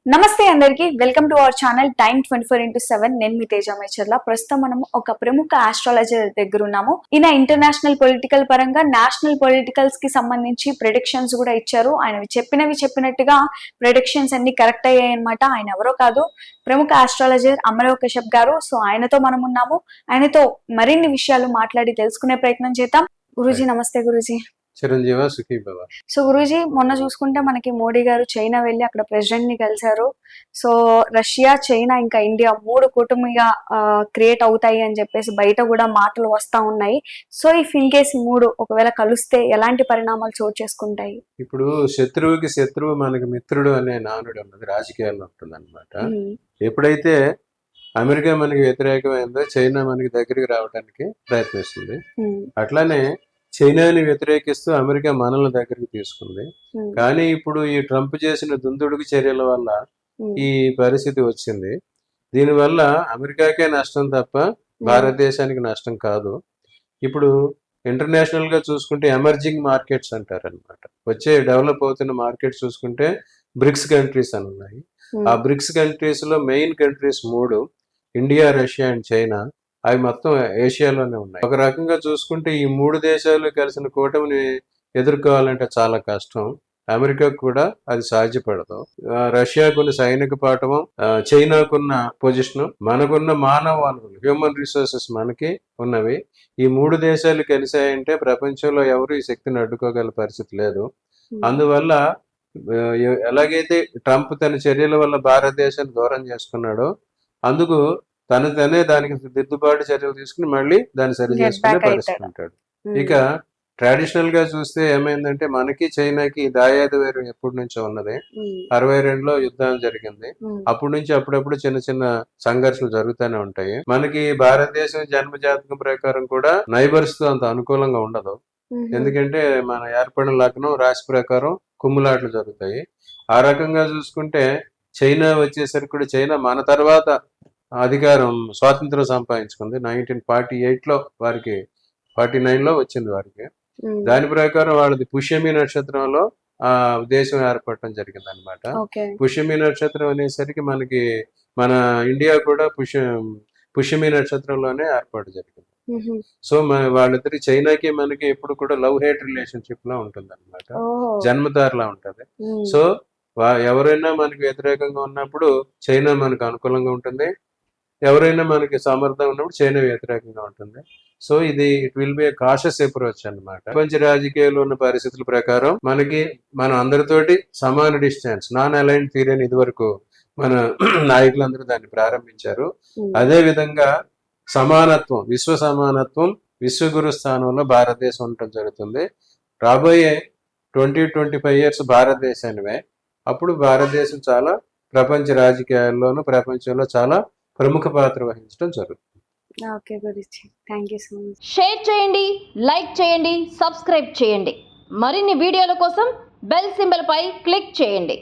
నమస్తే అందరికి welcome to our channel time 24x7. నేను మీ తేజ మేచర్ల. ప్రస్తుతం మనం ఒక ప్రముఖ ఆస్ట్రాలజర్ దగ్గర ఉన్నాము. ఈయన ఇంటర్నేషనల్ పొలిటికల్ పరంగా నేషనల్ పొలిటికల్స్ కి సంబంధించి ప్రెడిక్షన్స్ కూడా ఇచ్చారు. ఆయన చెప్పినట్టుగా ప్రెడిక్షన్స్ అన్ని కరెక్ట్ అయ్యాయి అనమాట. ఆయన ఎవరో కాదు, ప్రముఖ ఆస్ట్రాలజర్ అమరవ కశ్యప్ గారు. సో ఆయనతో మనం ఉన్నాము. ఆయనతో మరిన్ని విషయాలు మాట్లాడి తెలుసుకునే ప్రయత్నం చేద్దాం. గురూజీ నమస్తే. గురూజీ చిరంజీవ సుఖీ భవ. సో గురూజీ, మొన్న చూసుకుంటే మనకి మోడీ గారు చైనా వెళ్ళి అక్కడ ప్రెసిడెంట్ ని కలిశారు. సో రష్యా, చైనా ఇంకా ఇండియా మూడు కూటమిగా క్రియేట్ అవుతాయి అని చెప్పేసి బయట కూడా మాటలు వస్తా ఉన్నాయి. సో ఇఫ్ ఇన్ కేస్ మూడు ఒకవేళ కలిస్తే ఎలాంటి పరిణామాలు చోటు చేసుకుంటాయి? ఇప్పుడు శత్రువుకి శత్రువు మనకి మిత్రుడు అనే నానుడు ఉన్నది రాజకీయాల్లో ఉంటుంది అనమాట. ఎప్పుడైతే అమెరికా మనకి వ్యతిరేకమైందో చైనా మనకి దగ్గరికి రావడానికి ప్రయత్నిస్తుంది. అట్లానే చైనాని వ్యతిరేకిస్తూ అమెరికా మనల్ని దగ్గరికి తీసుకుంది. కానీ ఇప్పుడు ఈ ట్రంప్ చేసిన దుందుడుకు చర్యల వల్ల ఈ పరిస్థితి వచ్చింది. దీనివల్ల అమెరికాకే నష్టం తప్ప భారతదేశానికి నష్టం కాదు. ఇప్పుడు ఇంటర్నేషనల్ గా చూసుకుంటే ఎమర్జింగ్ మార్కెట్స్ అంటారు అనమాట. వచ్చే డెవలప్ అవుతున్న మార్కెట్స్ చూసుకుంటే బ్రిక్స్ కంట్రీస్ అని ఉన్నాయి. ఆ బ్రిక్స్ కంట్రీస్ లో మెయిన్ కంట్రీస్ మూడు: ఇండియా, రష్యా అండ్ చైనా. అవి మొత్తం ఏషియాలోనే ఉన్నాయి. ఒక రకంగా చూసుకుంటే ఈ మూడు దేశాలు కలిసిన కూటమిని ఎదుర్కోవాలంటే చాలా కష్టం. అమెరికాకు కూడా అది సాధ్యపడదు. రష్యాకున్న సైనిక పాఠము, చైనాకున్న పొజిషన్, మనకున్న మానవ వనరులు, హ్యూమన్ రిసోర్సెస్ మనకి ఉన్నవి. ఈ మూడు దేశాలు కలిసాయంటే ప్రపంచంలో ఎవరు ఈ శక్తిని అడ్డుకోగల పరిస్థితి లేదు. అందువల్ల ఎలాగైతే ట్రంప్ తన చర్యల వల్ల భారతదేశాన్ని దూరం చేసుకున్నాడో, అందుకు తనే దానికి దిద్దుబాటు చర్యలు తీసుకుని మళ్ళీ దాన్ని సరి చేసుకునే పరిస్థితి ఉంటాడు. ఇక ట్రెడిషనల్ గా చూస్తే ఏమైందంటే, మనకి చైనాకి దాయాది వేరు ఎప్పటి నుంచో ఉన్నది. 62లో యుద్ధం జరిగింది. అప్పటి నుంచి అప్పుడప్పుడు చిన్న చిన్న సంఘర్షణలు జరుగుతూనే ఉంటాయి. మనకి భారతదేశం జన్మజాతకం ప్రకారం కూడా నైబర్స్ తో అంత అనుకూలంగా ఉండదు. ఎందుకంటే మన ఏర్పడిన లగ్నం రాశి ప్రకారం కుమ్ములాట్లు జరుగుతాయి. ఆ రకంగా చూసుకుంటే చైనా వచ్చేసరికి కూడా చైనా మన తర్వాత అధికారం స్వాతంత్రం సంపాదించుకుంది. 1948లో వారికి 49లో వచ్చింది వారికి. దాని ప్రకారం వాళ్ళది పుష్యమి నక్షత్రంలో ఆ దేశం ఏర్పడటం జరిగింది అనమాట. పుష్యమి నక్షత్రం అనేసరికి మనకి మన ఇండియా కూడా పుష్యమి నక్షత్రంలోనే ఏర్పాటు జరిగింది. సో వాళ్ళిద్దరి చైనాకి మనకి ఎప్పుడు కూడా లవ్ హేట్ రిలేషన్షిప్ లా ఉంటుంది అనమాట. జన్మదారులా ఉంటది. సో ఎవరైనా మనకి వ్యతిరేకంగా ఉన్నప్పుడు చైనా మనకు అనుకూలంగా ఉంటుంది, ఎవరైనా మనకి సామర్థ్యం ఉన్నప్పుడు చైనా వ్యతిరేకంగా ఉంటుంది. So it will be cautious approach అనమాట. ప్రపంచ రాజకీయాల్లో ఉన్న పరిస్థితుల ప్రకారం మనం అందరితోటి సమాన డిస్టెన్స్, నాన్ అలైన్డ్ థియరీ అని ఇదివరకు మన నాయకులందరూ దాన్ని ప్రారంభించారు. అదే విధంగా సమానత్వం, విశ్వ సమానత్వం, విశ్వగురు స్థానంలో భారతదేశం ఉండటం జరుగుతుంది. రాబోయే 20-25 ఇయర్స్ భారతదేశానివే. అప్పుడు భారతదేశం చాలా ప్రపంచ రాజకీయాల్లోనూ ప్రపంచంలో చాలా ప్రముఖ పాత్ర వహించడం జరుగుతుంది. Okay Guruji, thank you so much. Share చేయండి, లైక్ చేయండి, సబ్స్క్రైబ్ చేయండి. మరిన్ని వీడియోల కోసం బెల్ సింబల్ పై క్లిక్ చేయండి.